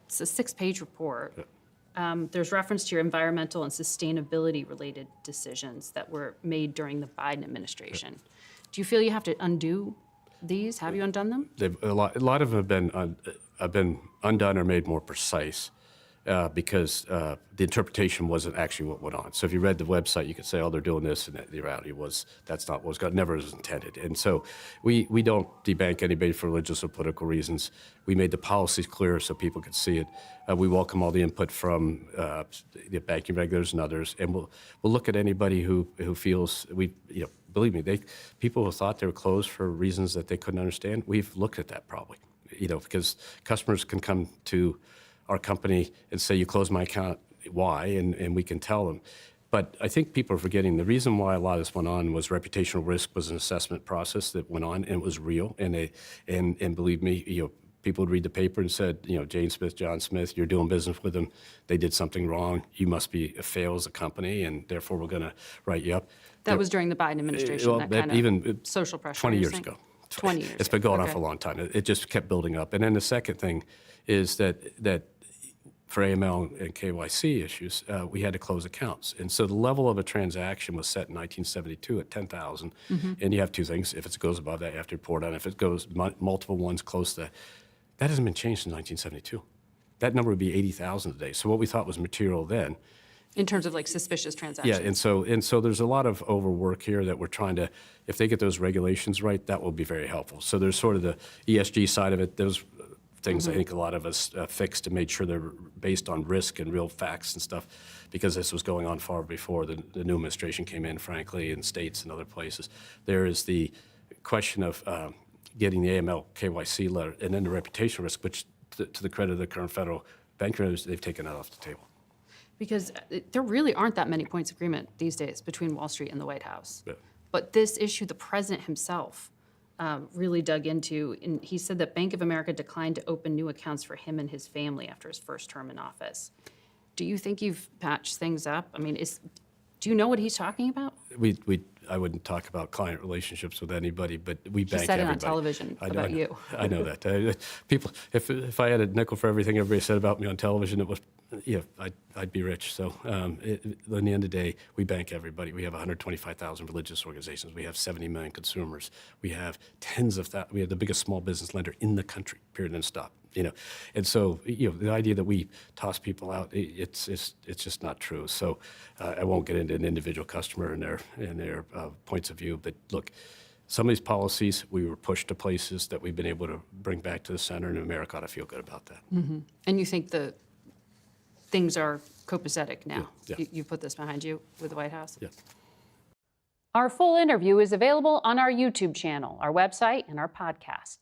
it's a 6-page report. There's reference to your environmental and sustainability-related decisions that were made during the Biden administration. Do you feel you have to undo these? Have you undone them? A lot of them have been undone or made more precise because the interpretation wasn't actually what went on. So if you read the website, you could say, oh, they're doing this, and the reality was that's not what was never was intended. And so we don't debank anybody for religious or political reasons. We made the policies clearer so people could see it. We welcome all the input from the banking regulators and others, and we'll look at anybody who feels believe me, people who thought they were closed for reasons that they couldn't understand. We've looked at that probably, because customers can come to our company and say, you closed my account, why? And we can tell them. But I think people are forgetting the reason why a lot of this went on was reputational risk was an assessment process that went on, and it was real. And believe me, people would read the paper and said, Jane Smith, John Smith, you're doing business with them. They did something wrong. You must be a fail as a company, and therefore we're going to write you up. That was during the Biden administration, that kind of social pressure. 20 years ago. 20 years It's been going on for a long time. It just kept building up. And then the second thing is that for AML and KYC issues, we had to close accounts. And so the level of a transaction was set in 1972 at 10,000. And you have two things. If it goes above that, you have to report on it. If it goes multiple ones close to that hasn't been changed since 1972. That number would be 80,000 today. So what we thought was material then. In terms of like suspicious transactions. Yeah, and so there's a lot of overwork here that we're trying to, if they get those regulations right, that will be very helpful. So there's sort of the ESG side of it. Those things I think a lot of us fixed and made sure they're based on risk and real facts and stuff, because this was going on far before the new administration came in, frankly, in states and other places. There is the question of getting the AML KYC letter, and then the reputational risk, which to the credit of the current federal bank regulators, they've taken that off the table. Because there really aren't that many points of agreement these days between Wall Street and the White House. Yeah. But this issue, the president himself really dug into, and he said that Bank of America declined to open new accounts for him and his family after his first term in office. Do you think you've patched things up? I mean, do you know what he's talking about? I wouldn't talk about client relationships with anybody, but we bank everybody. He said it on television about you. I know that. People, if I had a nickel for everything everybody said about me on television, it was, I'd be rich. So in the end of the day, we bank everybody. We have 125,000 religious organizations. We have 70 million consumers. We have tens of thousands. We have the biggest small business lender in the country. Period and stop. And so the idea that we toss people out, it's just not true. So I won't get into an individual customer and their points of view. But look, some of these policies we were pushed to places that we've been able to bring back to the center, and America ought to feel good about that. Mm-hmm. And you think the things are copacetic now? Yeah. You put this behind you with the White House? Yeah. Our full interview is available on our YouTube channel, our website, and our podcast.